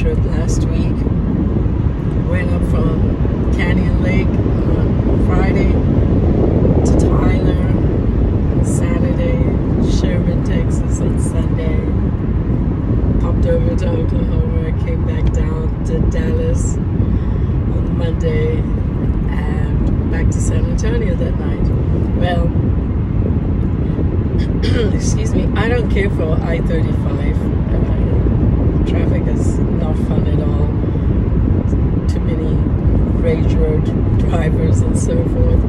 trip last week. Went up from Canyon Lake on Friday to Tyler on Saturday, Sherman, Texas on Sunday. Popped over to Oklahoma, came back down to Dallas on Monday, and back to San Antonio that night. Well, excuse me, I don't care for I-35. Traffic is not fun at all. Too many rage road drivers and so forth.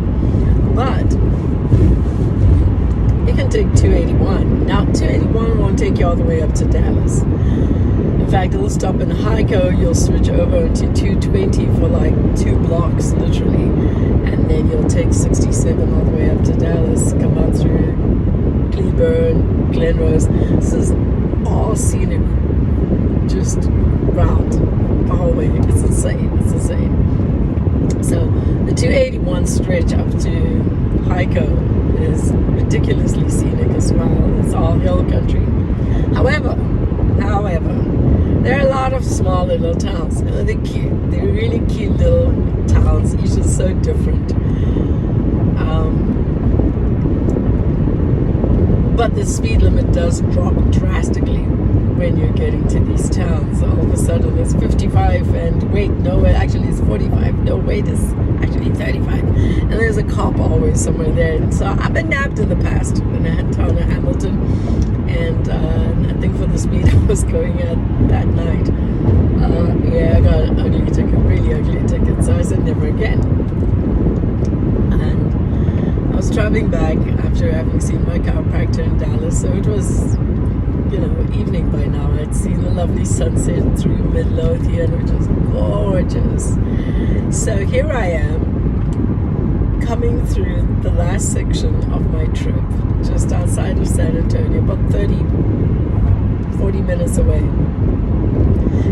But you can take 281. Now, 281 won't take you all the way up to Dallas. In fact, it'll stop in Hico. You'll switch over to 220 for like 2 blocks, literally. And then you'll take 67 all the way up to Dallas, come out through Cleburne, Glenrose. This is all scenic, just route the whole way. It's insane. It's insane. So the 281 stretch up to Hico is ridiculously scenic as well. It's all hill country. However, there are a lot of small little towns. They're cute. They're really cute little towns. Each is so different. But the speed limit does drop drastically when you're getting to these towns. All of a sudden it's 55 and wait, no, actually it's 45. No, wait, it's actually 35. And there's a cop always somewhere there. And so I've been nabbed in the past in the town of Hamilton. And I think for the speed I was going at that night, I got an ugly ticket, really ugly ticket. So I said never again. And I was traveling back after having seen my chiropractor in Dallas. So it was, evening by now. I'd seen a lovely sunset through Midlothian, which was gorgeous. So here I am, coming through the last section of my trip, just outside of San Antonio, about 40 minutes away.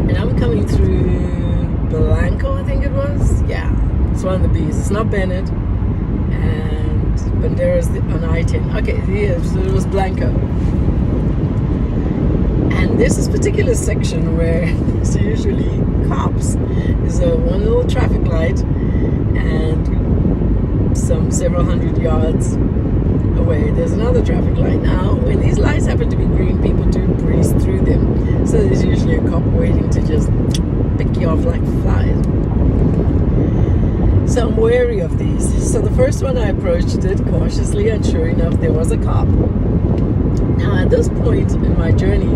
And I'm coming through Blanco, I think it was. Yeah, it's one of the B's. It's not Bennett. And Banderas on I-10. Okay, yeah, so it was Blanco. And there's this particular section where there's usually cops. There's one little traffic light and several hundred yards away there's another traffic light. Now, when these lights happen to be green, people do breeze through them. So there's usually a cop waiting to just pick you off like flies. So I'm wary of these. So the first one I approached it cautiously, and sure enough, there was a cop. Now, at this point in my journey,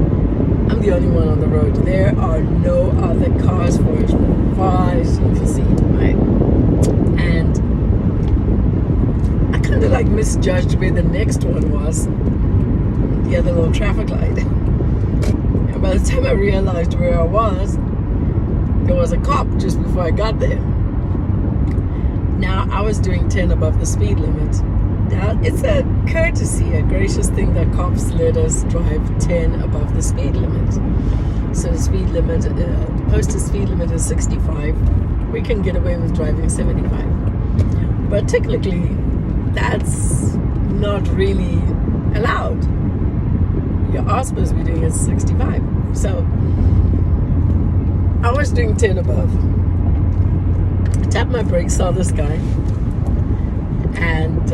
I'm the only one on the road. There are no other cars for as far as you can see, right? And I kind of like misjudged where the next one was, the other little traffic light. And by the time I realized where I was, there was a cop just before I got there. Now, I was doing 10 above the speed limit. Now, it's a courtesy, a gracious thing that cops let us drive 10 above the speed limit. So the speed limit, posted speed limit is 65. We can get away with driving 75. But technically, that's not really allowed. You are supposed to be doing it 65. So I was doing 10 above. I tapped my brakes, saw this guy, and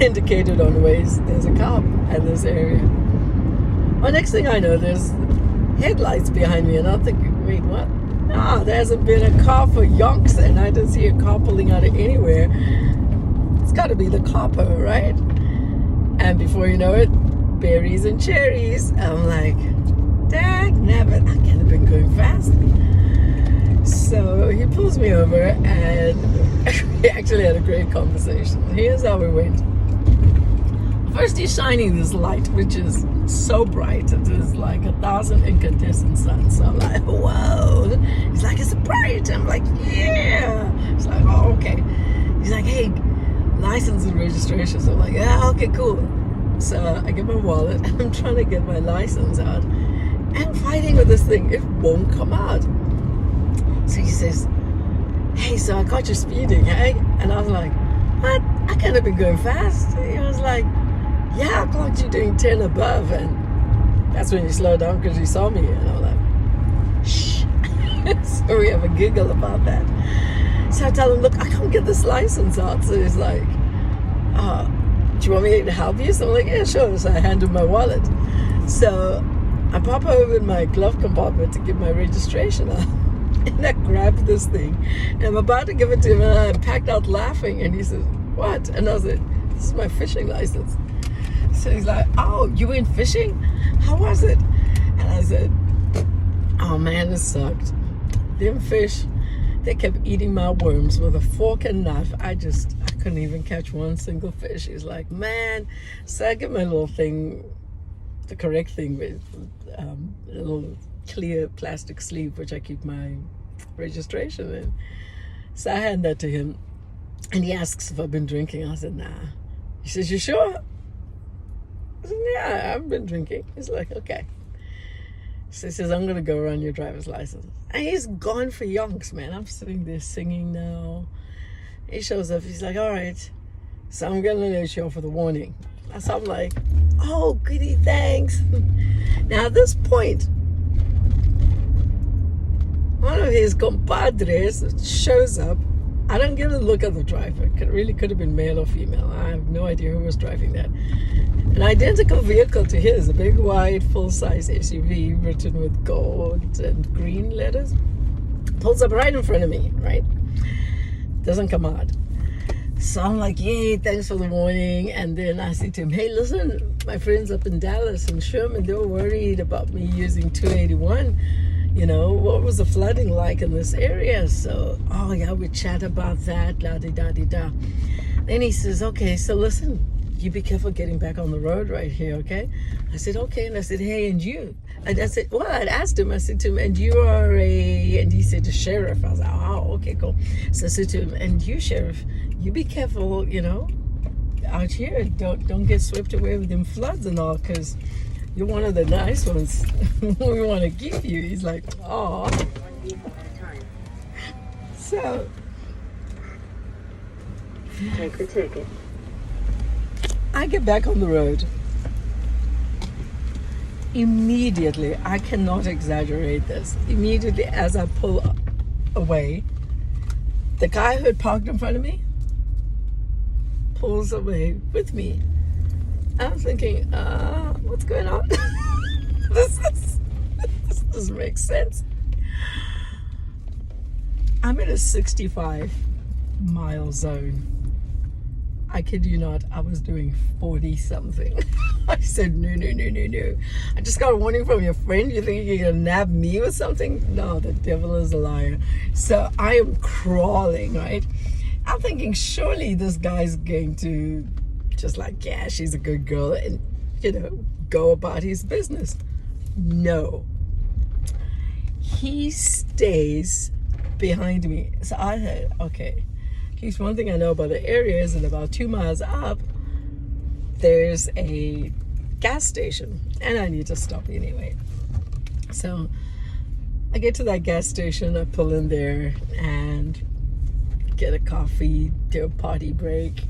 indicated on Waze there's a cop in this area. Well, next thing I know, there's headlights behind me, and I'm thinking, wait, what? No, there hasn't been a car for yonks, and I didn't see a car pulling out of anywhere. It's got to be the copper, right? And before you know it, berries and cherries. I'm like, dag nabbit, I can't have been going fast. So he pulls me over, and we actually had a great conversation. Here's how we went. First, he's shining this light, which is so bright. It is like 1,000 incandescent suns. So I'm like, whoa. He's like, it's bright. I'm like, yeah. He's like, oh, okay. He's like, hey, license and registration. So I'm like, yeah, okay, cool. So I get my wallet. I'm trying to get my license out. And fighting with this thing. It won't come out. So he says, hey, so I got you speeding, hey? And I was like, what? I can't have been going fast. He was like, yeah, I clocked you doing 10 above. And that's when you slowed down because you saw me. And I was like, Shh. So we have a giggle about that. So I tell him, look, I can't get this license out. So he's like, do you want me to help you? So I'm like, yeah, sure. So I hand him my wallet. So I pop over in my glove compartment to get my registration out. And I grabbed this thing. And I'm about to give it to him. And I packed out laughing. And he says, what? And I was like, this is my fishing license. So he's like, oh, you went fishing? How was it? And I said, oh man, it sucked. Them fish, they kept eating my worms with a fork and knife. I couldn't even catch one single fish. He's like, man. So I get my little thing, the correct thing with a little clear plastic sleeve, which I keep my registration in. So I hand that to him. And he asks if I've been drinking. I said, nah. He says, you sure? I said, yeah, I've been drinking. He's like, okay. So he says, I'm going to go run your driver's license. And he's gone for yonks, man. I'm sitting there singing now. He shows up. He's like, all right. So I'm going to let you off with a warning. So I'm like, oh, goody, thanks. Now, at this point, one of his compadres shows up. I don't get a look at the driver. It really could have been male or female. I have no idea who was driving that. An identical vehicle to his, a big, wide, full-size SUV written with gold and green letters, pulls up right in front of me, right? Doesn't come out. So I'm like, yay, thanks for the warning. And then I say to him, hey, listen, my friends up in Dallas and Sherman, they were worried about me using 281. You know, what was the flooding like in this area? So, oh yeah, we chat about that, la-di-da-di-da. Then he says, okay, so listen, you be careful getting back on the road right here, okay? I said, okay. And I said, hey, and you? And I said, well, I'd asked him, I said to him, and you are and he said, the sheriff. I was like, oh, okay, cool. So I said to him, and you, sheriff, you be careful, you know, out here. Don't get swept away with them floods and all, because you're one of the nice ones we want to give you. He's like, oh. So, take the ticket. I get back on the road. Immediately, I cannot exaggerate this. Immediately as I pull away, the guy who had parked in front of me pulls away with me. I'm thinking, what's going on? This doesn't make sense. I'm in a 65-mile zone. I kid you not, I was doing 40 something. I said, no. I just got a warning from your friend. You think you're gonna nab me with something? No, the devil is a liar. So I am crawling, right? I'm thinking, surely this guy's going to just like, yeah, she's a good girl, and, you know, go about his business. No. He stays behind me. So I said, okay, at least one thing I know about the area is that about 2 miles up, there's a gas station, and I need to stop anyway. So I get to that gas station, I pull in there and get a coffee, do a potty break.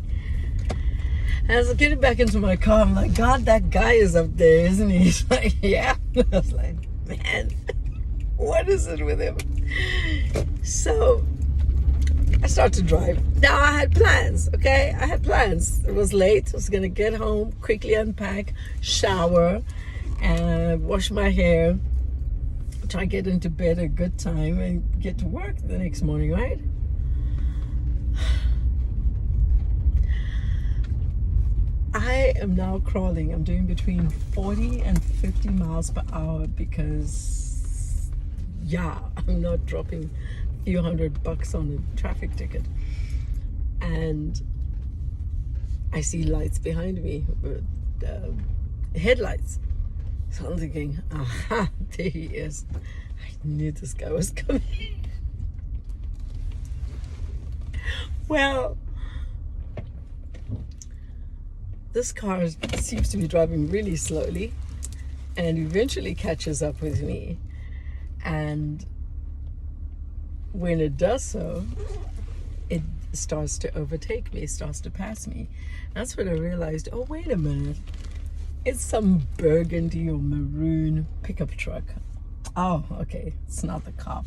And as I get back into my car, I'm like, God, that guy is up there, isn't he? He's like, yeah. I was like, man, what is it with him? So I start to drive. Now I had plans, okay? I had plans. It was late. I was going to get home, quickly unpack, shower, and wash my hair, try to get into bed at a good time, and get to work the next morning, right? I am now crawling. I'm doing between 40 and 50 miles per hour because, yeah, I'm not dropping a few $100 on a traffic ticket. And I see lights behind me, headlights. So I'm thinking, aha, there he is. I knew this guy was coming. Well, this car seems to be driving really slowly and eventually catches up with me. And when it does so, it starts to overtake me, starts to pass me. That's when I realized, oh, wait a minute. It's some burgundy or maroon pickup truck. Oh, okay. It's not the cop.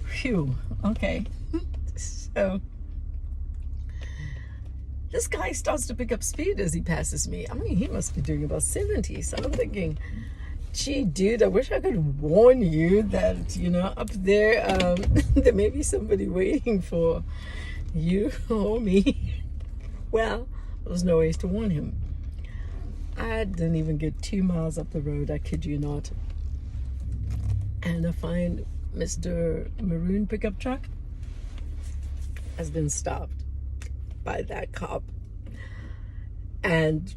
Phew. Okay. So this guy starts to pick up speed as he passes me. I mean, he must be doing about 70. So I'm thinking, gee, dude, I wish I could warn you that, up there, there may be somebody waiting for you or me. Well, there was no ways to warn him. I didn't even get 2 miles up the road, I kid you not. And I find Mr. Maroon pickup truck has been stopped by that cop. And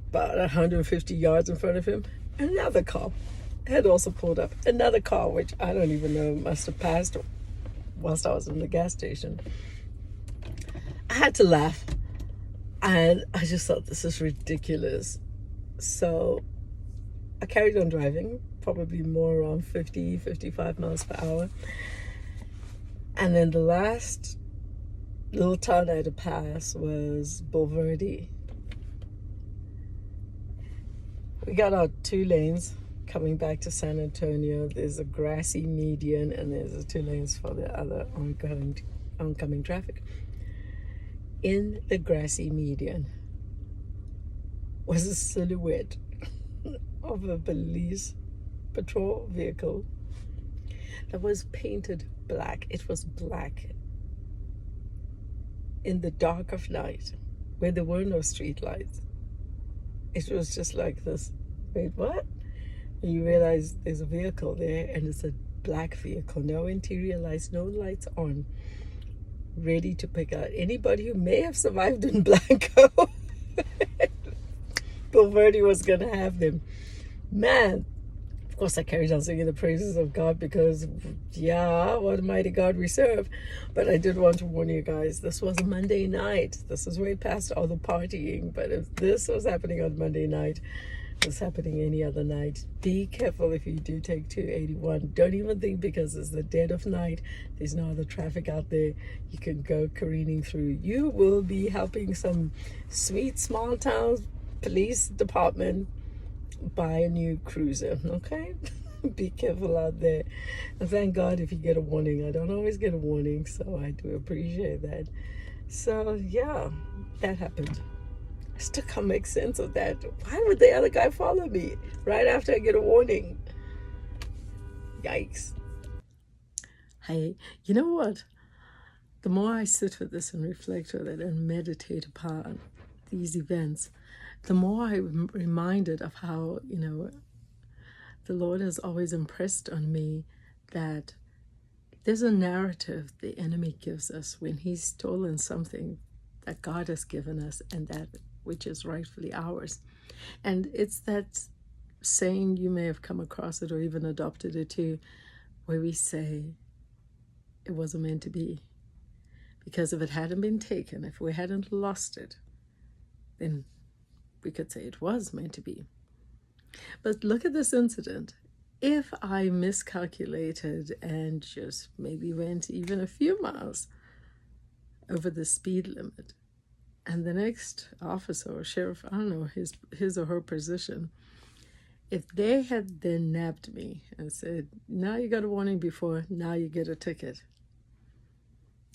about 150 yards in front of him, another cop had also pulled up. Another car, which I don't even know, must have passed whilst I was in the gas station. I had to laugh. And I just thought, this is ridiculous. So I carried on driving, probably more around 50, 55 miles per hour. And then the last little town I had to pass was Bulverde. We got out 2 lanes coming back to San Antonio. There's a grassy median and there's 2 lanes for the other oncoming traffic. In the grassy median was a silhouette of a police patrol vehicle that was painted black. It was black in the dark of night where there were no street lights. It was just like this. Wait, what? And you realize there's a vehicle there and it's a black vehicle. No interior lights, no lights on. Ready to pick out anybody who may have survived in Blanco. Bulverde was going to have them. Man, of course I carried on singing the praises of God because, what a mighty God we serve. But I did want to warn you guys, this was a Monday night. This is way past all the partying. But if this was happening on Monday night, it's happening any other night. Be careful if you do take 281. Don't even think because it's the dead of night, there's no other traffic out there, you can go careening through. You will be helping some sweet small town police department buy a new cruiser, okay? Be careful out there. And thank God if you get a warning. I don't always get a warning, so I do appreciate that. So yeah, that happened. I still can't make sense of that. Why would the other guy follow me right after I get a warning? Yikes. Hey, you know what? The more I sit with this and reflect on it and meditate upon these events, the more I'm reminded of how, the Lord has always impressed on me that there's a narrative the enemy gives us when he's stolen something that God has given us and that which is rightfully ours. And it's that saying, you may have come across it or even adopted it too, where we say it wasn't meant to be. Because if it hadn't been taken, if we hadn't lost it, then we could say it was meant to be. But look at this incident. If I miscalculated and just maybe went even a few miles over the speed limit, and the next officer or sheriff, I don't know, his or her position, if they had then nabbed me and said, now you got a warning before, now you get a ticket,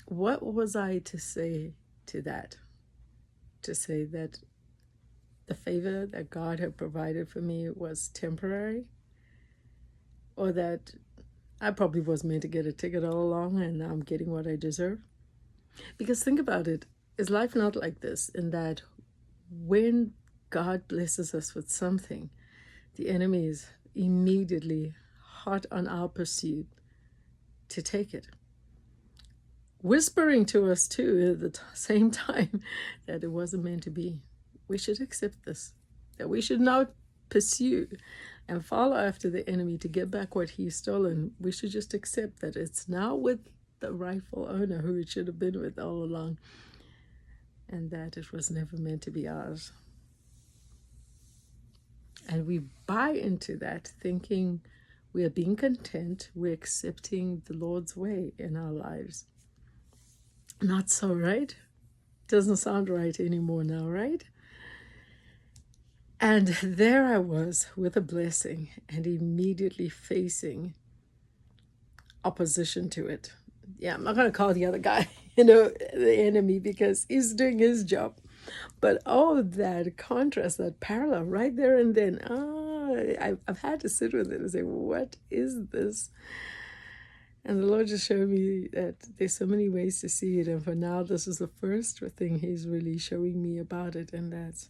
what was I to say to that? To say that the favor that God had provided for me was temporary? Or that I probably was meant to get a ticket all along and now I'm getting what I deserve? Because think about it, is life not like this, in that when God blesses us with something, the enemy is immediately hot on our pursuit to take it, whispering to us too at the same time that it wasn't meant to be. We should accept this, that we should not pursue and follow after the enemy to get back what he's stolen. We should just accept that it's now with the rightful owner who it should have been with all along, and that it was never meant to be ours. And we buy into that, thinking we are being content, we're accepting the Lord's way in our lives. Not so, right? Doesn't sound right anymore now, right? And there I was with a blessing and immediately facing opposition to it. Yeah, I'm not going to call the other guy, the enemy, because he's doing his job. But oh, that contrast, that parallel right there and then. I've had to sit with it and say, what is this? And the Lord just showed me that there's so many ways to see it. And for now, this is the first thing He's really showing me about it. And that's,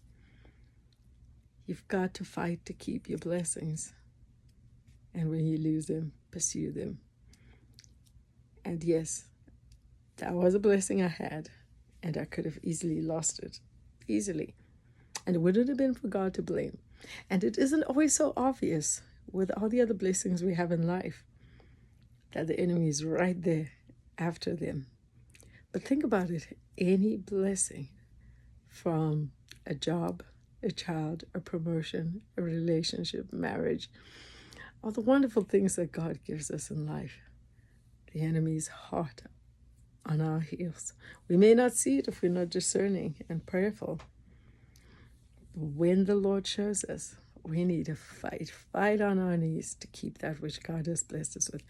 you've got to fight to keep your blessings. And when you lose them, pursue them. And yes, that was a blessing I had. And I could have easily lost it. Easily. And it wouldn't have been for God to blame. And it isn't always so obvious with all the other blessings we have in life that the enemy is right there after them. But think about it. Any blessing, from a job, a child, a promotion, a relationship, marriage, all the wonderful things that God gives us in life, the enemy is hot on our heels. We may not see it if we're not discerning and prayerful. When the Lord shows us, we need to fight on our knees to keep that which God has blessed us with.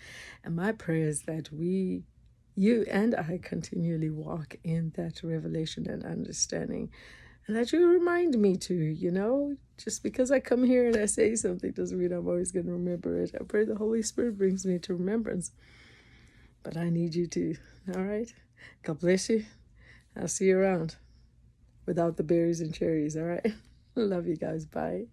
And my prayer is that you and I continually walk in that revelation and understanding. And that you remind me to, just because I come here and I say something doesn't mean I'm always going to remember it. I pray the Holy Spirit brings me to remembrance. But I need you to, all right? God bless you. I'll see you around without the berries and cherries, all right? Love you guys. Bye.